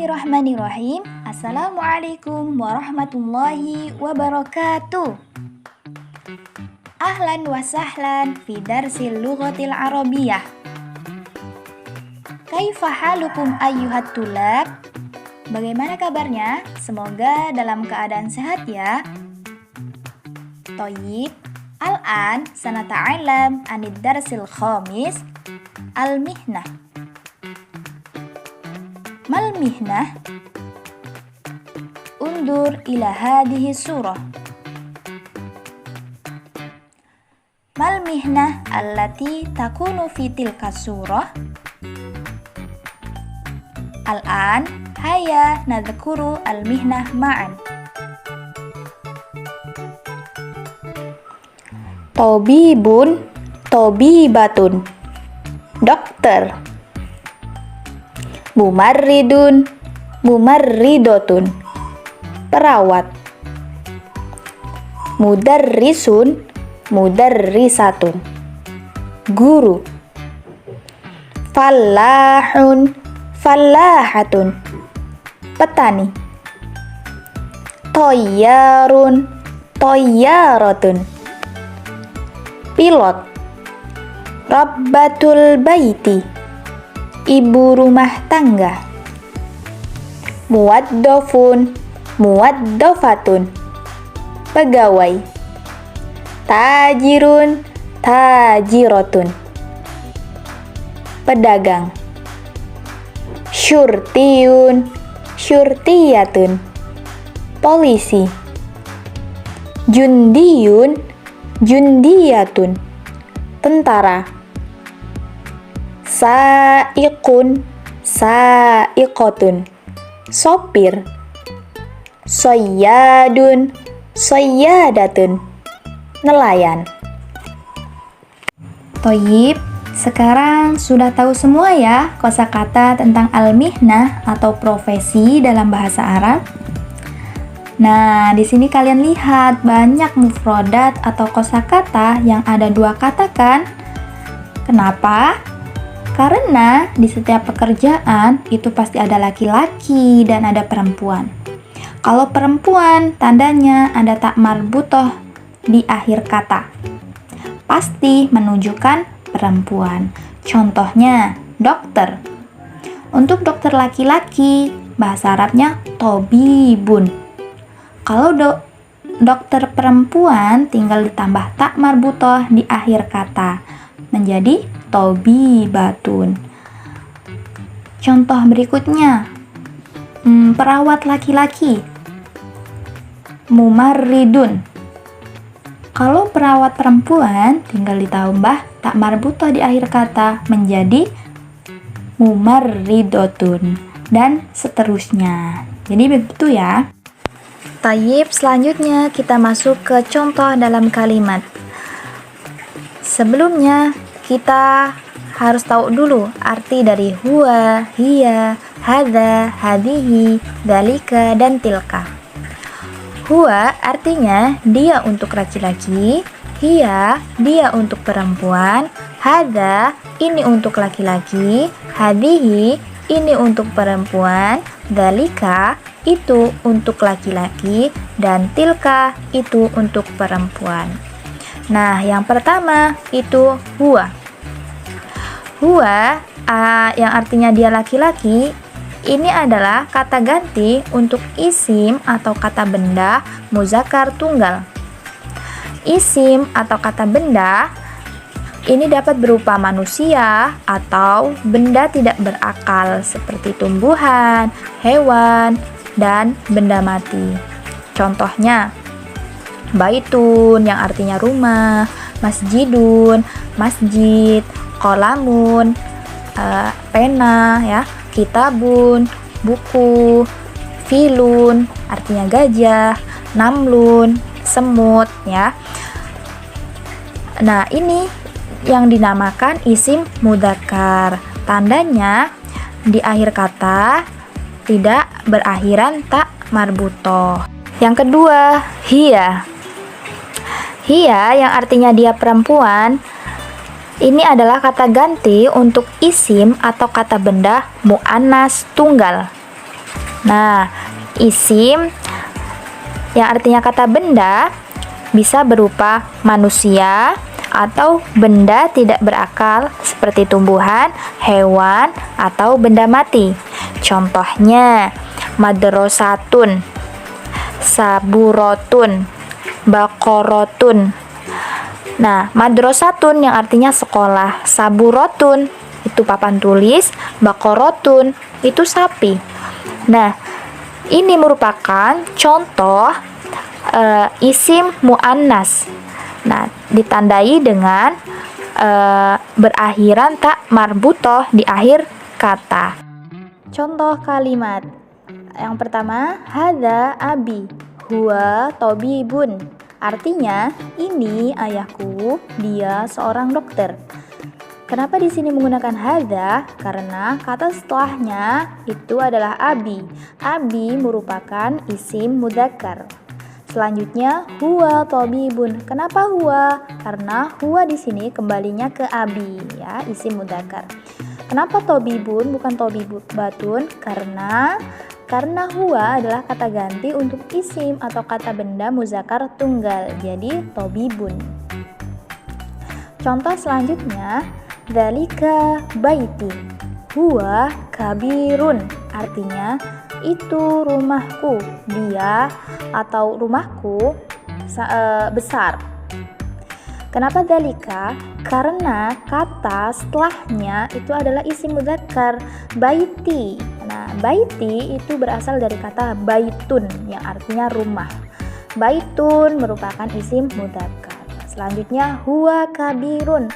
Bismillahirrahmanirrahim. Assalamualaikum warahmatullahi wabarakatuh. Ahlan wa sahlan fi darsil lughatil arabiyyah. Kaifa halukum ayyuhat tulab? Bagaimana kabarnya? Semoga dalam keadaan sehat ya. Thayyib. Al-an sanata'allam anid darsil khamis al-mihnah. Mal mihnah? Undur ila hadhihi surah. Mal mihnah allati takunu fi tilka surah? Al-an haya nadhkuru al-mihnah ma'an. Tabibun, tabibatun, dokter. Mumarridun, mumarridotun, perawat. Mudarrisun, mudarrisatun, guru. Fallahun, fallahatun, petani. Toyyarun, toyyaratun, pilot. Rabbatul baiti, ibu rumah tangga. Muwaddafun, muwaddafatun, pegawai. Tajirun, tajiratun, pedagang. Syurtiyun, syurtiyatun, polisi. Jundiyun, jundiyatun, tentara. Sa'iqun, sa'iqotun, sopir. Soyyadun, soyyadatun, nelayan. Thayyib, sekarang sudah tahu semua ya kosakata tentang al-mihnah atau profesi dalam bahasa Arab. Nah, di sini kalian lihat banyak mufrodat atau kosakata yang ada dua kata kan? Kenapa? Karena di setiap pekerjaan itu pasti ada laki-laki dan ada perempuan. Kalau perempuan, tandanya ada tak marbutoh di akhir kata. Pasti menunjukkan perempuan. Contohnya, dokter. Untuk dokter laki-laki, bahasa Arabnya tobibun. Kalau dokter perempuan tinggal ditambah tak marbutoh di akhir kata, menjadi tobibatun. Contoh berikutnya, perawat laki-laki, mumarridun. Kalau perawat perempuan tinggal ditambah tak marbutoh di akhir kata, menjadi mumarridotun, dan seterusnya. Jadi begitu ya. Tayyib, selanjutnya kita masuk ke contoh dalam kalimat. Sebelumnya kita harus tahu dulu arti dari huwa, hiya, hadza, hadihi, dalika, dan tilka. Huwa artinya dia untuk laki-laki, hiya dia untuk perempuan, hadza ini untuk laki-laki, hadihi ini untuk perempuan, dalika itu untuk laki-laki, dan tilka itu untuk perempuan. Nah, yang pertama itu huwa. Huwa yang artinya dia laki-laki, ini adalah kata ganti untuk isim atau kata benda muzakkar tunggal. Isim atau kata benda ini dapat berupa manusia atau benda tidak berakal seperti tumbuhan, hewan, dan benda mati. Contohnya, baitun yang artinya rumah, masjidun, masjid, qalamun, pena ya, kitabun, buku, filun artinya gajah, namlun, semut ya. Nah, ini yang dinamakan isim mudzakkar. Tandanya di akhir kata tidak berakhiran tak marbutoh. Yang kedua, hiya. Hiya yang artinya dia perempuan, ini adalah kata ganti untuk isim atau kata benda mu'annas tunggal. Nah, isim yang artinya kata benda bisa berupa manusia atau benda tidak berakal seperti tumbuhan, hewan, atau benda mati. Contohnya, madrasatun, saburotun, bakorotun. Nah, madrasatun yang artinya sekolah, saburotun itu papan tulis, bakorotun itu sapi. Nah, ini merupakan contoh isim muannas. Nah, ditandai dengan berakhiran tak marbutoh di akhir kata. Contoh kalimat. Yang pertama, hadza abi, huwa tabibun. Artinya, ini ayahku, dia seorang dokter. Kenapa di sini menggunakan hadza? Karena kata setelahnya itu adalah abi. Abi merupakan isim mudzakkar. Selanjutnya huwa tabibun. Kenapa huwa? Karena huwa di sini kembalinya ke abi, ya, isim mudzakkar. Kenapa tabibun bukan tabibatun? Karena huwa adalah kata ganti untuk isim atau kata benda muzakkar tunggal. Jadi tabibun. Contoh selanjutnya, dzalika baiti, huwa kabirun. Artinya itu rumahku, dia atau rumahku besar. Kenapa dzalika? Karena kata setelahnya itu adalah isim mudzakkar, baiti. Nah, baiti itu berasal dari kata baitun yang artinya rumah. Baitun merupakan isim mudzakkar. Selanjutnya huwa kabirun.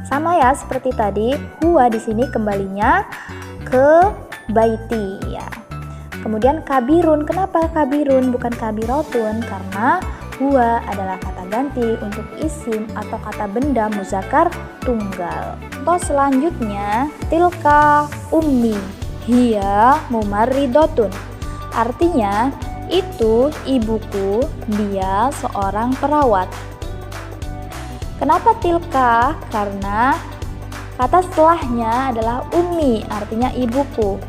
Sama ya seperti tadi, huwa di sini kembalinya ke baiti, ya. Kemudian kabirun. Kenapa kabirun bukan kabirotun? Karena huwa adalah kata ganti untuk isim atau kata benda muzakkar tunggal. Contoh selanjutnya, tilka ummi, hiya mumarridotun. Artinya, itu ibuku, dia seorang perawat. Kenapa tilka? Karena kata setelahnya adalah ummi, artinya ibuku.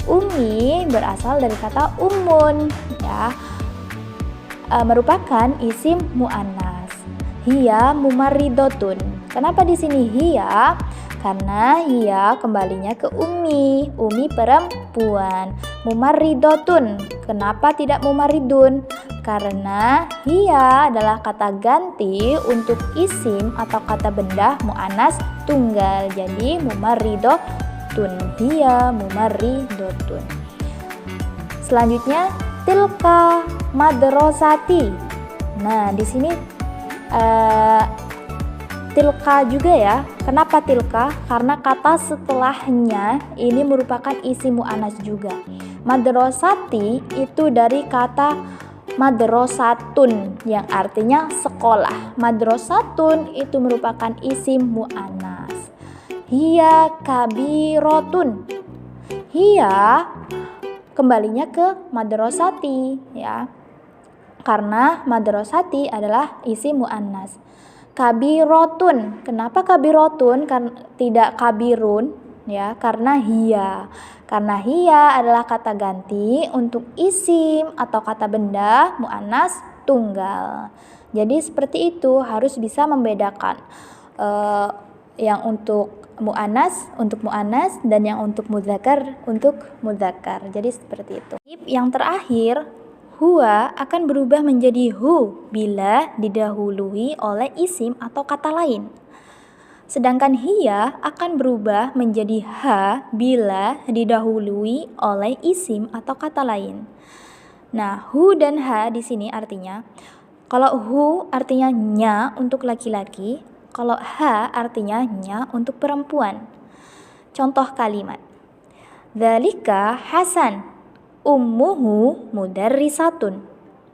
Ummi berasal dari kata ummun, ya, merupakan isim muannas. Hiya mumarridotun. Kenapa di sini hiya? Karena hiya kembalinya ke ummi, ummi perempuan. Mumarridotun. Kenapa tidak mumarridun? Karena hiya adalah kata ganti untuk isim atau kata benda muannas tunggal. Jadi mumarridotun, hiya mumarridotun. Selanjutnya, tilka madrasati. Nah, di sini tilka juga ya. Kenapa tilka? Karena kata setelahnya ini merupakan isim muannas juga. Madrasati itu dari kata madrasatun yang artinya sekolah. Madrasatun itu merupakan isim muannas. Hiya kabirotun. Hiya kembalinya ke madrasati, ya. Karena madrasati adalah isim muannas. Kabirotun. Kenapa kabirotun? Tidak kabirun, ya, karena hiya. Karena hiya adalah kata ganti untuk isim atau kata benda muannas tunggal. Jadi seperti itu, harus bisa membedakan yang untuk muannas dan yang untuk mudzakkar. Jadi seperti itu. Yang terakhir, huwa akan berubah menjadi hu bila didahului oleh isim atau kata lain. Sedangkan hiya akan berubah menjadi ha bila didahului oleh isim atau kata lain. Nah, hu dan ha di sini artinya, kalau hu artinya nya untuk laki-laki, kalau ha artinya nya untuk perempuan. Contoh kalimat. Dzalika Hasan, ummuhu mudarrisatun.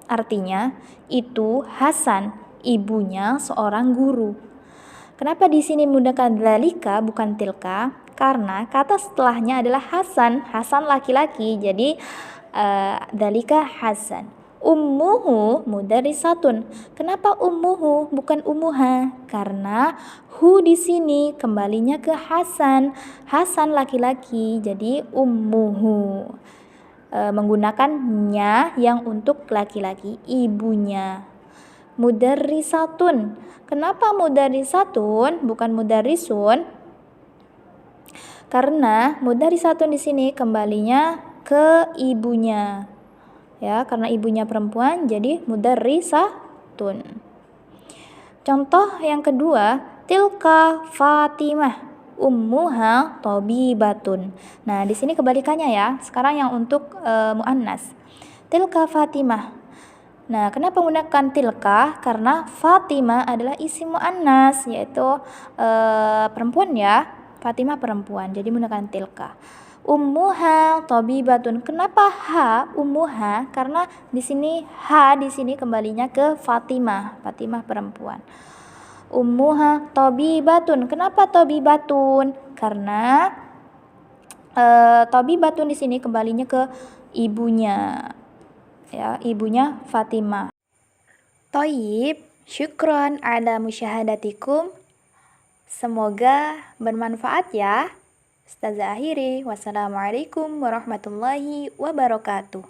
Artinya, itu Hasan, ibunya seorang guru. Kenapa di sini menggunakan dzalika bukan tilka? Karena kata setelahnya adalah Hasan, Hasan laki-laki. Jadi dzalika Hasan. Ummuhu mudarrisatun. Kenapa ummuhu bukan ummuha? Karena hu di sini kembalinya ke Hasan. Hasan laki-laki. Jadi ummuhu. menggunakan nya yang untuk laki-laki, ibunya. Mudarrisatun. Kenapa mudarrisatun bukan mudarrisun? Karena mudarrisatun di sini kembalinya ke ibunya. Ya, karena ibunya perempuan jadi mudarrisatun. Contoh yang kedua, tilka Fatimah, ummuha tabibatun. Nah, di sini kebalikannya ya. Sekarang yang untuk muannas. Tilka Fatimah. Nah, kenapa menggunakan tilka? Karena Fatimah adalah isim muannas, yaitu perempuan ya. Fatimah perempuan, jadi menggunakan tilka. Ummuha tabibatun. Kenapa ha ummuha? Karena di sini kembalinya ke Fatimah, Fatimah perempuan. Ummuha tabibatun. Kenapa tabibatun? Karena tabibatun di sini kembalinya ke ibunya. Ya, ibunya Fatimah. Thayyib, syukron ala musyahadatikum. Semoga bermanfaat ya. Ustazah akhiri, wassalamualaikum warahmatullahi wabarakatuh.